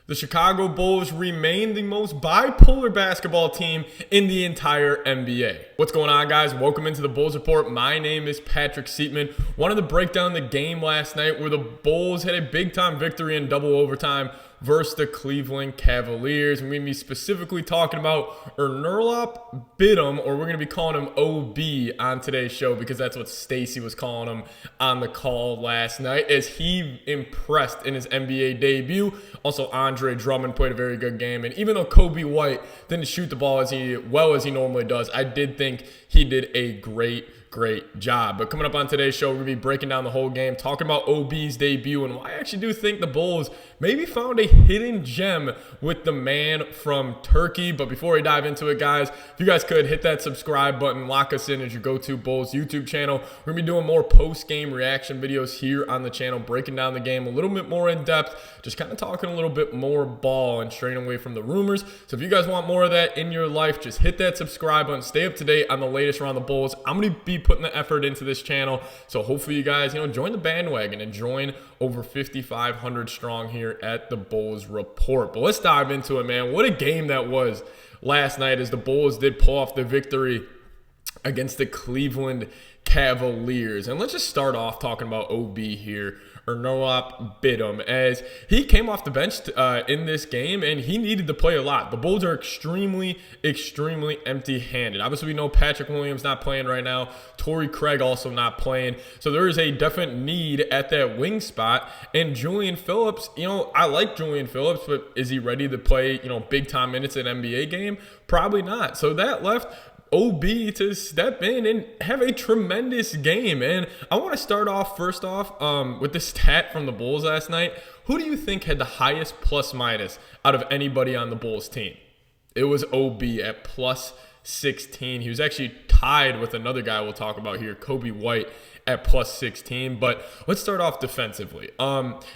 The Chicago Bulls remain the most bipolar basketball team in the entire NBA. What's going on, guys? Welcome into the Bulls Report. My name is Patrick Siepman. Wanted to break down the game last night where the Bulls had a big-time victory in double overtime versus the Cleveland Cavaliers. We're going to be specifically talking about Onuralp Bitim, or we're going to be calling him OB on today's show because that's what Stacy was calling him on the call last night, as he impressed in his NBA debut. Also, Drummond played a very good game, and even though Kobe White didn't shoot the ball as well as he normally does, I did think he did a great job. But coming up on today's show, we're going to be breaking down the whole game, talking about OB's debut, and why I actually do think the Bulls maybe found a hidden gem with the man from Turkey. But before we dive into it, guys, if you guys could hit that subscribe button, lock us in as your go-to Bulls YouTube channel. We're going to be doing more post-game reaction videos here on the channel, breaking down the game a little bit more in depth, just kind of talking a little bit more ball and straying away from the rumors. So if you guys want more of that in your life, just hit that subscribe button, stay up to date on the latest around the Bulls. I'm going to be putting the effort into this channel, so hopefully you guys join the bandwagon and join over 5,500 strong here at the Bulls Report. But let's dive into it, man. What a game that was last night, as the Bulls did pull off the victory against the Cleveland Cavaliers. And let's just start off talking about OB here, Onuralp Bitim, as he came off the bench in this game, and he needed to play a lot. The Bulls are extremely empty-handed. Obviously, we know Patrick Williams not playing right now. Torrey Craig also not playing. So there is a definite need at that wing spot. And Julian Phillips, I like Julian Phillips, but is he ready to play, big-time minutes in an NBA game? Probably not. So that left OB to step in and have a tremendous game. And I want to start off first off with the stat from the Bulls last night. Who do you think had the highest plus minus out of anybody on the Bulls team? It was OB at plus 16. He was actually tied with another guy we'll talk about here, Kobe White, at plus 16. But let's start off defensively.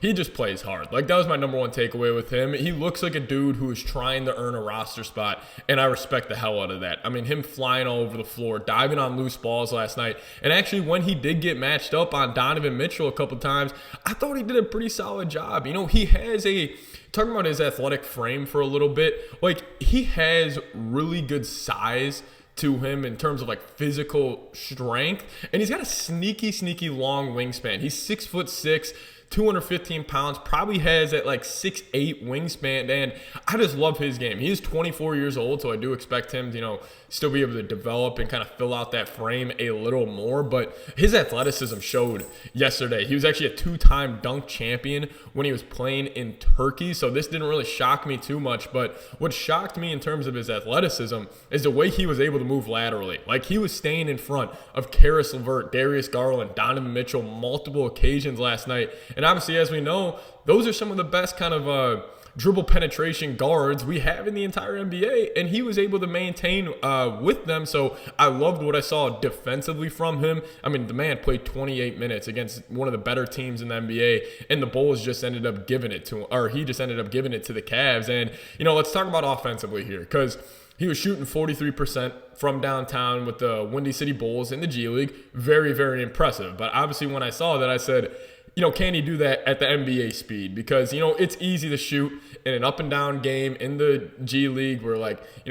He just plays hard. Like, that was my number one takeaway with him. He looks like a dude who is trying to earn a roster spot, and I respect the hell out of that. I mean, him flying all over the floor, diving on loose balls last night. And actually, when he did get matched up on Donovan Mitchell a couple times, I thought he did a pretty solid job. He has talking about his athletic frame for a little bit, like, he has really good size to him in terms of physical strength, and he's got a sneaky long wingspan. He's 6'6", 215 pounds, probably has that 6'8" wingspan, and I just love his game. He is 24 years old, so I do expect him to, still be able to develop and kind of fill out that frame a little more, but his athleticism showed yesterday. He was actually a two-time dunk champion when he was playing in Turkey, so this didn't really shock me too much, but what shocked me in terms of his athleticism is the way he was able to move laterally. He was staying in front of Karis LeVert, Darius Garland, Donovan Mitchell multiple occasions last night. And obviously, as we know, those are some of the best kind of dribble penetration guards we have in the entire NBA, and he was able to maintain with them. So I loved what I saw defensively from him. I mean, the man played 28 minutes against one of the better teams in the NBA, and the Bulls just ended up giving it to him, or he just ended up giving it to the Cavs. And, let's talk about offensively here, because he was shooting 43% from downtown with the Windy City Bulls in the G League. Very impressive. But obviously, when I saw that, I said, can he do that at the NBA speed? Because, it's easy to shoot in an up and down game in the G League where,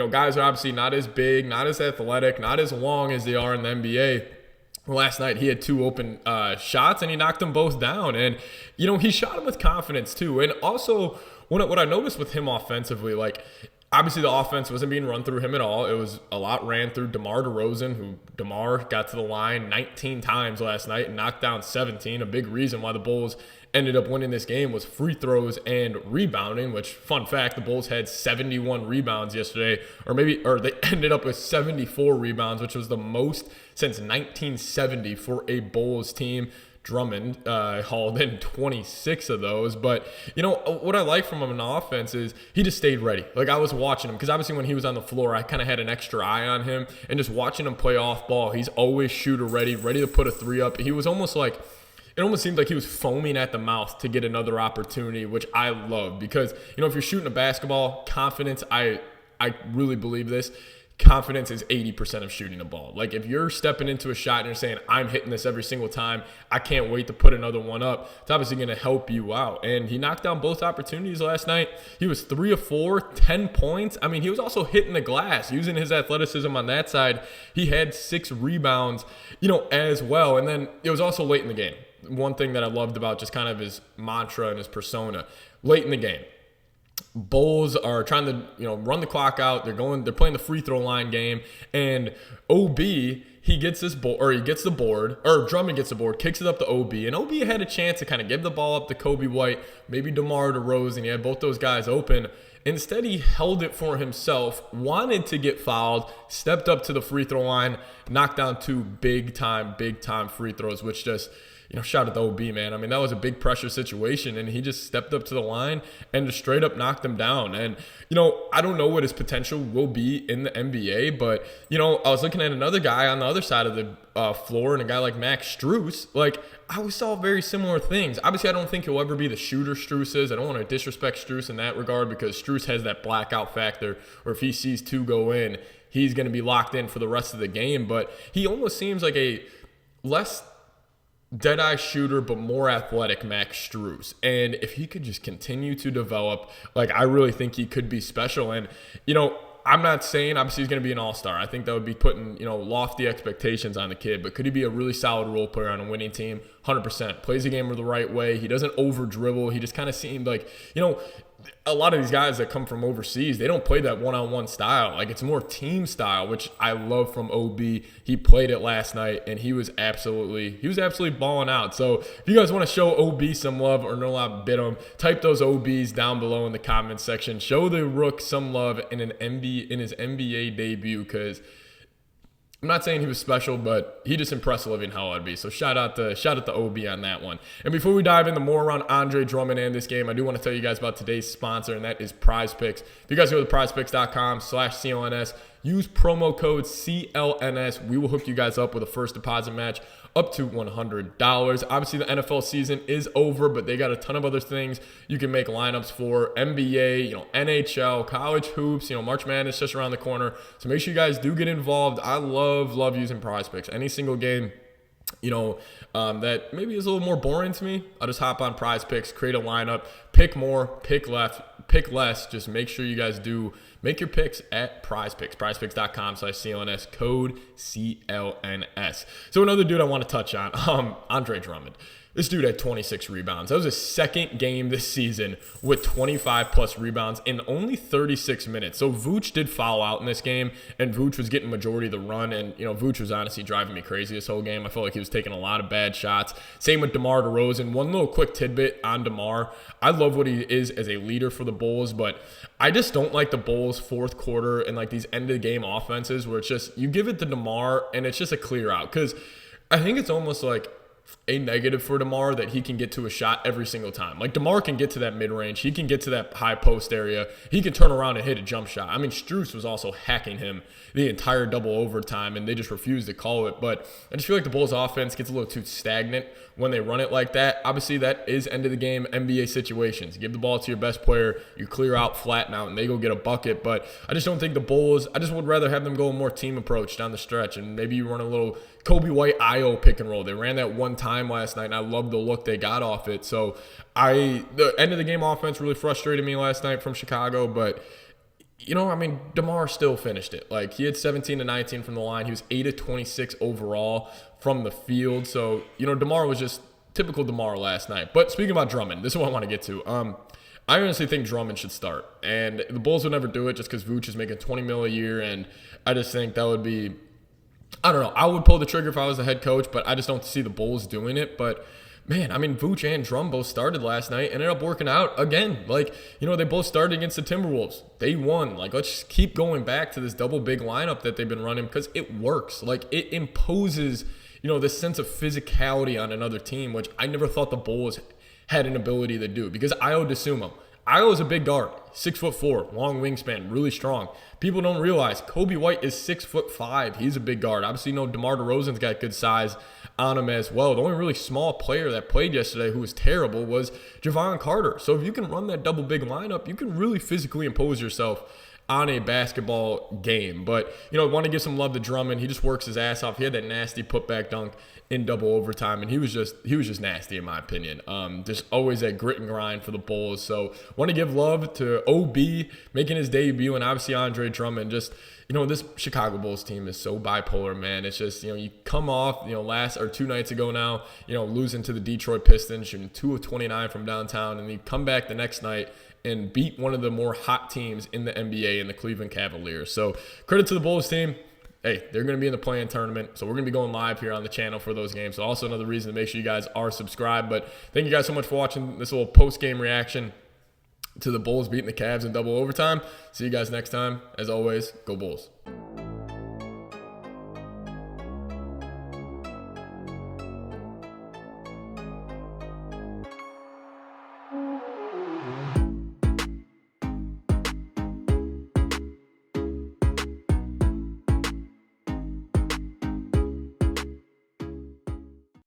guys are obviously not as big, not as athletic, not as long as they are in the NBA. Last night, he had two open shots, and he knocked them both down. And, he shot them with confidence, too. And also, what I noticed with him offensively, obviously, the offense wasn't being run through him at all. It was a lot ran through DeMar DeRozan, who DeMar got to the line 19 times last night and knocked down 17. A big reason why the Bulls ended up winning this game was free throws and rebounding, which, fun fact, the Bulls had 71 rebounds yesterday, or they ended up with 74 rebounds, which was the most since 1970 for a Bulls team. Drummond hauled in 26 of those. But, what I like from him in offense is he just stayed ready. I was watching him, because obviously when he was on the floor, I kind of had an extra eye on him. And just watching him play off ball, he's always shooter ready to put a three up. He was almost it almost seemed like he was foaming at the mouth to get another opportunity, which I love. Because, if you're shooting a basketball, confidence, I really believe this. confidence is 80% of shooting the ball. Like if you're stepping into a shot and you're saying, I'm hitting this every single time, I can't wait to put another one up, it's obviously going to help you out. And he knocked down both opportunities last night. He was 3 of 4, 10 points. I mean, he was also hitting the glass, using his athleticism on that side. He had 6 rebounds, as well. And then it was also late in the game. One thing that I loved about just kind of his mantra and his persona, late in the game, Bulls are trying to, run the clock out. They're playing the free throw line game, and OB, he gets the board, or Drummond gets the board, kicks it up to OB, and OB had a chance to kind of give the ball up to Kobe White, maybe DeMar DeRozan. He had both those guys open. Instead, he held it for himself, wanted to get fouled, stepped up to the free throw line, knocked down 2 big time free throws, which just, shout out to OB, man. I mean, that was a big pressure situation, and he just stepped up to the line and just straight up knocked him down. And, I don't know what his potential will be in the NBA, but, I was looking at another guy on the other side of the floor, and a guy like Max Strus. Like, I always saw very similar things. Obviously, I don't think he'll ever be the shooter Strus is. I don't want to disrespect Strus in that regard, because Strus has that blackout factor, or if he sees 2 go in, he's going to be locked in for the rest of the game. But he almost seems like a less dead-eye shooter, but more athletic Max Strus. And if he could just continue to develop, I really think he could be special. And, I'm not saying obviously he's going to be an all-star. I think that would be putting, lofty expectations on the kid. But could he be a really solid role player on a winning team? 100%. Plays the game the right way. He doesn't over-dribble. He just kind of seemed like, a lot of these guys that come from overseas, they don't play that one-on-one style. It's more team style, which I love from OB. He played it last night, and he was absolutely balling out. So if you guys want to show OB some love, or Onuralp Bitim, type those OBs down below in the comments section. Show the Rook some love in his NBA debut, because I'm not saying he was special, but he just impressed living hell out of me. So shout out to OB on that one. And before we dive into more around Andre Drummond and this game, I do want to tell you guys about today's sponsor, and that is PrizePicks. If you guys go to PrizePicks.com/CLNS, use promo code CLNS. We will hook you guys up with a first deposit match up to $100. Obviously, the NFL season is over, but they got a ton of other things you can make lineups for. NBA, NHL, college hoops, March Madness just around the corner. So make sure you guys do get involved. I love using PrizePicks. Any single game, that maybe is a little more boring to me, I'll just hop on PrizePicks, create a lineup, pick more, pick less. Just make sure you guys do make your picks at PrizePicks. PrizePicks.com/CLNS, code CLNS. So another dude I want to touch on, Andre Drummond. This dude had 26 rebounds. That was his second game this season with 25-plus rebounds in only 36 minutes. So Vooch did foul out in this game, and Vooch was getting majority of the run. And, Vooch was honestly driving me crazy this whole game. I felt like he was taking a lot of bad shots. Same with DeMar DeRozan. One little quick tidbit on DeMar. I love what he is as a leader for the Bulls, but I just don't like the Bulls' fourth quarter and these end-of-the-game offenses where it's just you give it to DeMar, and it's just a clear out. Because I think it's almost like a negative for DeMar that he can get to a shot every single time. DeMar can get to that mid-range. He can get to that high post area. He can turn around and hit a jump shot. I mean, Strus was also hacking him the entire double overtime, and they just refused to call it. But I just feel like the Bulls' offense gets a little too stagnant when they run it like that. Obviously, that is end-of-the-game NBA situations. You give the ball to your best player, you clear out, flatten out, and they go get a bucket. But I just don't think the Bulls – I just would rather have them go a more team approach down the stretch, and maybe you run a little Kobe White-Io pick and roll. They ran that one time last night, and I love the look they got off it. So the end-of-the-game offense really frustrated me last night from Chicago, but – DeMar still finished it. He had 17 to 19 from the line. He was 8 to 26 overall from the field. So, DeMar was just typical DeMar last night. But speaking about Drummond, this is what I want to get to. I honestly think Drummond should start. And the Bulls would never do it just because Vooch is making $20 million a year. And I just think that would be, I don't know. I would pull the trigger if I was the head coach, but I just don't see the Bulls doing it. But man, Vooch and Drum both started last night, ended up working out again. They both started against the Timberwolves. They won. Let's just keep going back to this double big lineup that they've been running because it works. It imposes, this sense of physicality on another team, which I never thought the Bulls had an ability to do because Ayo Dosunmu. Ayo's a big guard, 6'4", long wingspan, really strong. People don't realize Kobe White is 6'5". He's a big guard. Obviously, DeMar DeRozan's got good size on him as well. The only really small player that played yesterday who was terrible was Javon Carter. So if you can run that double big lineup, you can really physically impose yourself on a basketball game. But, you know, I want to give some love to Drummond. He just works his ass off. He had that nasty putback dunk in double overtime, and he was just nasty in my opinion. Just always that grit and grind for the Bulls. So want to give love to OB making his debut, and obviously Andre Drummond. Just, you know, this Chicago Bulls team is so bipolar, man. It's just, you know, you come off, you know, 2 nights ago now, you know, losing to the Detroit Pistons, shooting 2 of 29 from downtown, and you come back the next night and beat one of the more hot teams in the NBA in the Cleveland Cavaliers. So credit to the Bulls team. Hey, they're going to be in the play-in tournament, so we're going to be going live here on the channel for those games. So also another reason to make sure you guys are subscribed. But thank you guys so much for watching this little post-game reaction to the Bulls beating the Cavs in double overtime. See you guys next time. As always, go Bulls.